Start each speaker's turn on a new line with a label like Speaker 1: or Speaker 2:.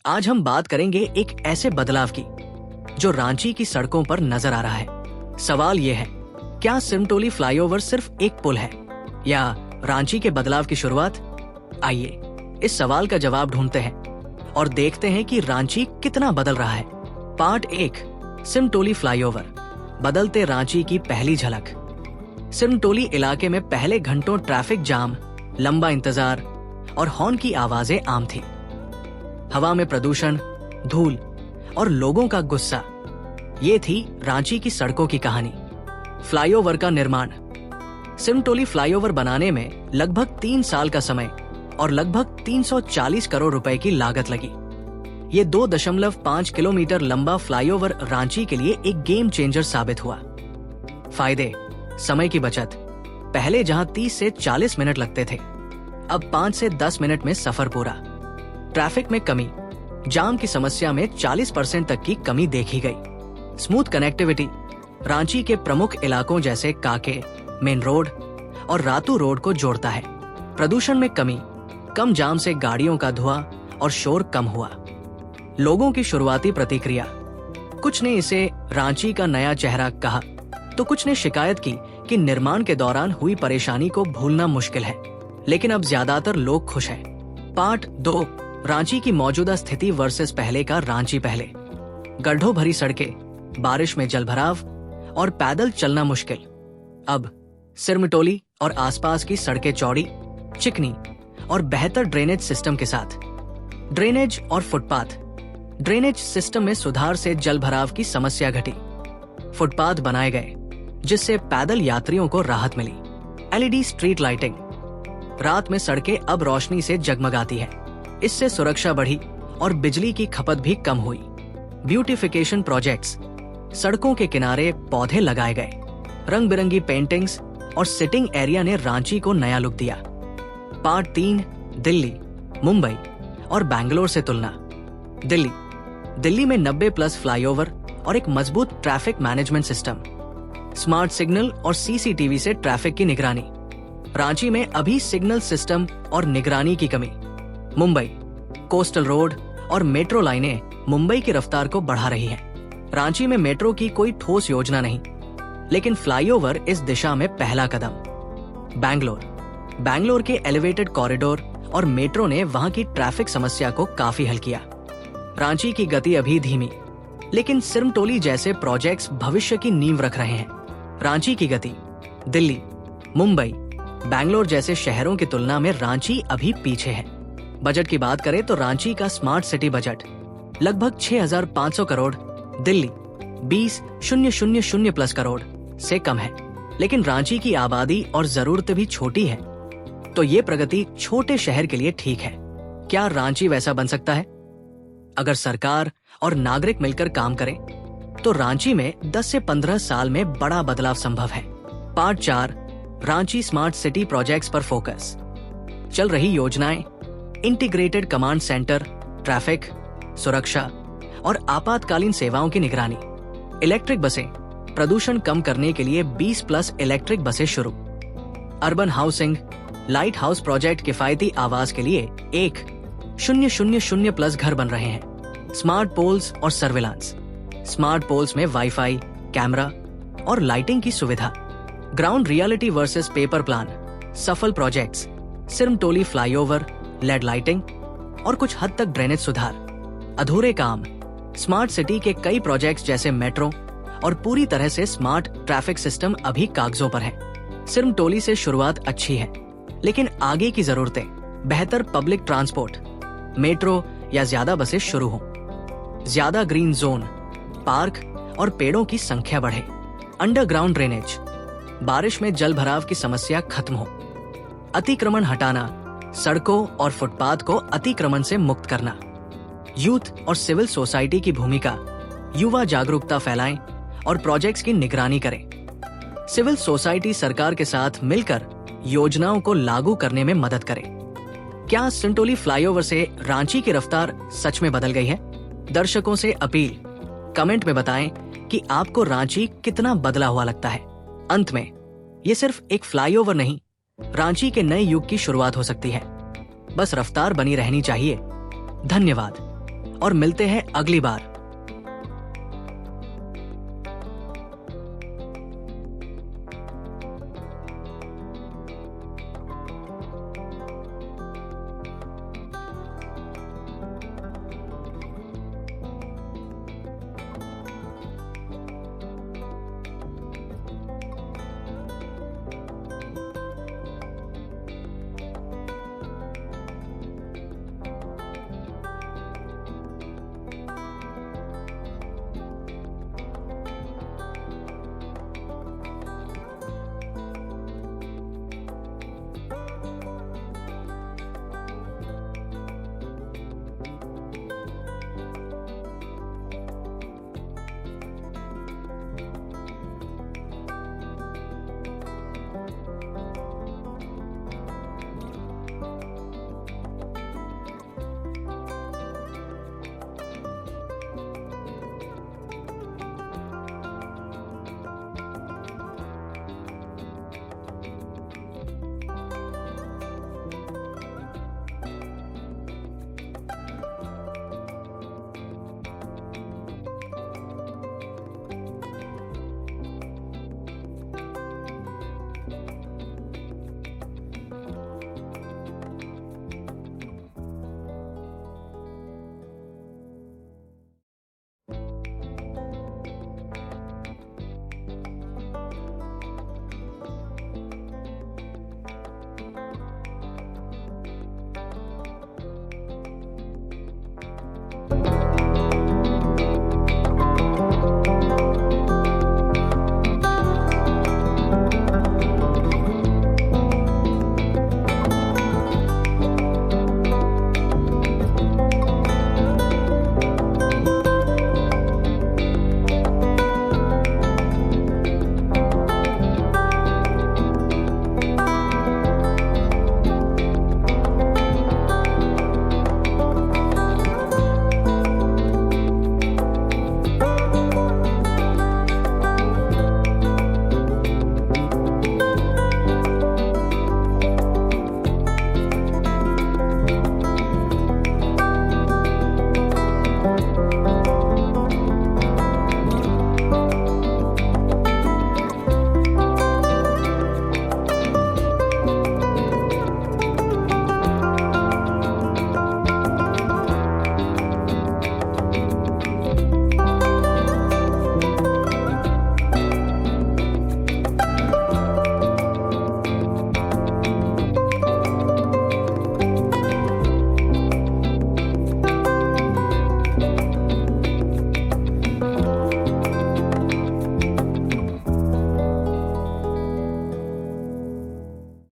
Speaker 1: आज हम बात करेंगे एक ऐसे बदलाव की जो रांची की सड़कों पर नजर आ रहा है। सवाल ये है, क्या सिमटोली फ्लाईओवर सिर्फ एक पुल है या रांची के बदलाव की शुरुआत? आइए इस सवाल का जवाब ढूंढते हैं और देखते हैं कि रांची कितना बदल रहा है। पार्ट 1, सिमटोली फ्लाईओवर, बदलते रांची की पहली झलक। सिमटोली इलाके में पहले घंटों ट्रैफिक जाम, लंबा इंतजार और हॉर्न की आवाजें आम थी। हवा में प्रदूषण, धूल और लोगों का गुस्सा, ये थी रांची की सड़कों की कहानी। फ्लाईओवर का निर्माण। सिमटोली फ्लाईओवर बनाने में लगभग 3 साल का समय और लगभग 340 करोड़ रुपए की लागत लगी। ये 2.5 किलोमीटर लंबा फ्लाईओवर रांची के लिए एक गेम चेंजर साबित हुआ। फायदे: समय की बचत। पहले जहां 30 से 40 मिनट लगते थे, अब 5 से 10 मिनट में सफर पूरा। ट्रैफिक में कमी। जाम की समस्या में 40% तक की कमी देखी गई। Smooth connectivity. रांची के प्रमुख इलाकों जैसे काके, मेन रोड और रातू रोड को जोड़ता है। प्रदूषण में कमी। कम जाम से गाड़ियों का धुआं और शोर कम हुआ। लोगों की शुरुआती प्रतिक्रिया। कुछ ने इसे रांची का नया चेहरा कहा तो कुछ ने शिकायत की कि निर्माण के दौरान हुई परेशानी को भूलना मुश्किल है, लेकिन अब ज्यादातर लोग खुश हैं। पार्ट 2, रांची की मौजूदा स्थिति वर्सेस पहले का रांची पहले। गड्ढों भरी सड़कें, बारिश में जलभराव और पैदल चलना मुश्किल। अब सिमटोली और आसपास की सड़कें चौड़ी, चिकनी और बेहतर ड्रेनेज सिस्टम के साथ। ड्रेनेज और फुटपाथ। ड्रेनेज सिस्टम में सुधार से जलभराव की समस्या घटी। फुटपाथ बनाए गए जिससे पैदल यात्रियों को राहत मिली। LED street lighting. रात में सड़कें अब रोशनी से जगमगाती है, इससे सुरक्षा बढ़ी और बिजली की खपत भी कम हुई। Beautification projects. सड़कों के किनारे पौधे लगाए गए। रंग बिरंगी पेंटिंग्स और सिटिंग एरिया ने रांची को नया लुक दिया। पार्ट 3, दिल्ली, मुंबई और बैंगलोर से तुलना। दिल्ली में 90+ फ्लाईओवर और एक मजबूत traffic management system. Smart signal और सीसीटीवी से ट्रैफिक की निगरानी। रांची में अभी सिग्नल सिस्टम और निगरानी की कमी। मुंबई, कोस्टल रोड और मेट्रो लाइनें मुंबई की रफ्तार को बढ़ा रही हैं। रांची में मेट्रो की कोई ठोस योजना नहीं, लेकिन फ्लाईओवर इस दिशा में पहला कदम। बैंगलोर के एलिवेटेड कॉरिडोर और मेट्रो ने वहां की ट्रैफिक समस्या को काफी हल किया। रांची की गति अभी धीमी, लेकिन सिमटोली जैसे प्रोजेक्ट्स भविष्य की नींव रख रहे हैं। रांची की गति। दिल्ली, मुंबई, बैंगलोर जैसे शहरों की तुलना में रांची अभी पीछे है। बजट की बात करें तो रांची का स्मार्ट सिटी बजट लगभग 6,500 करोड़, दिल्ली 20,000+ करोड़ से कम है। लेकिन रांची की आबादी और जरूरतें भी छोटी है, तो ये प्रगति छोटे शहर के लिए ठीक है। क्या रांची वैसा बन सकता है? अगर सरकार और नागरिक मिलकर काम करें तो रांची में 10 से 15 साल में बड़ा बदलाव संभव है। Part 4, Ranchi smart city projects पर फोकस। चल रही योजनाएं। इंटीग्रेटेड कमांड सेंटर, ट्रैफिक, सुरक्षा और आपातकालीन सेवाओं की निगरानी। इलेक्ट्रिक बसें। प्रदूषण कम करने के लिए 20+ इलेक्ट्रिक बसें शुरू। Urban housing. Light house project किफायती आवास के लिए 1,000+ घर बन रहे हैं। स्मार्ट पोल्स और सर्विलांस। स्मार्ट पोल्स में वाईफाई, कैमरा और लाइटिंग की सुविधा। Ground reality versus paper plan. सफल प्रोजेक्ट्स। सिमटोली फ्लाईओवर, लेड लाइटिंग और कुछ हद तक ड्रेनेज सुधार। अधूरे काम। स्मार्ट सिटी के कई प्रोजेक्ट्स जैसे मेट्रो और पूरी तरह से स्मार्ट ट्रैफिक सिस्टम अभी कागजों पर है। सिमटोली से शुरुआत अच्छी है, लेकिन आगे की जरूरतें। बेहतर पब्लिक ट्रांसपोर्ट, मेट्रो या ज्यादा बसें शुरू हों। ज्यादा ग्रीन जोन, पार्क और पेड़ों की संख्या बढ़े। Underground drainage. बारिश में जल भराव की समस्या खत्म हो। अतिक्रमण हटाना। सड़कों और फुटपाथ को अतिक्रमण से मुक्त करना। यूथ और सिविल सोसाइटी की भूमिका। युवा जागरूकता फैलाएं और प्रोजेक्ट्स की निगरानी करें। सिविल सोसाइटी सरकार के साथ मिलकर योजनाओं को लागू करने में मदद करे। क्या सिमटोली फ्लाईओवर से रांची की रफ्तार सच में बदल गई है? दर्शकों से अपील, कमेंट में बताएं कि आपको रांची कितना बदला हुआ लगता है। अंत में, ये सिर्फ एक फ्लाईओवर नहीं, रांची के नए युग की शुरुआत हो सकती है। बस रफ्तार बनी रहनी चाहिए। धन्यवाद। और मिलते हैं अगली बार।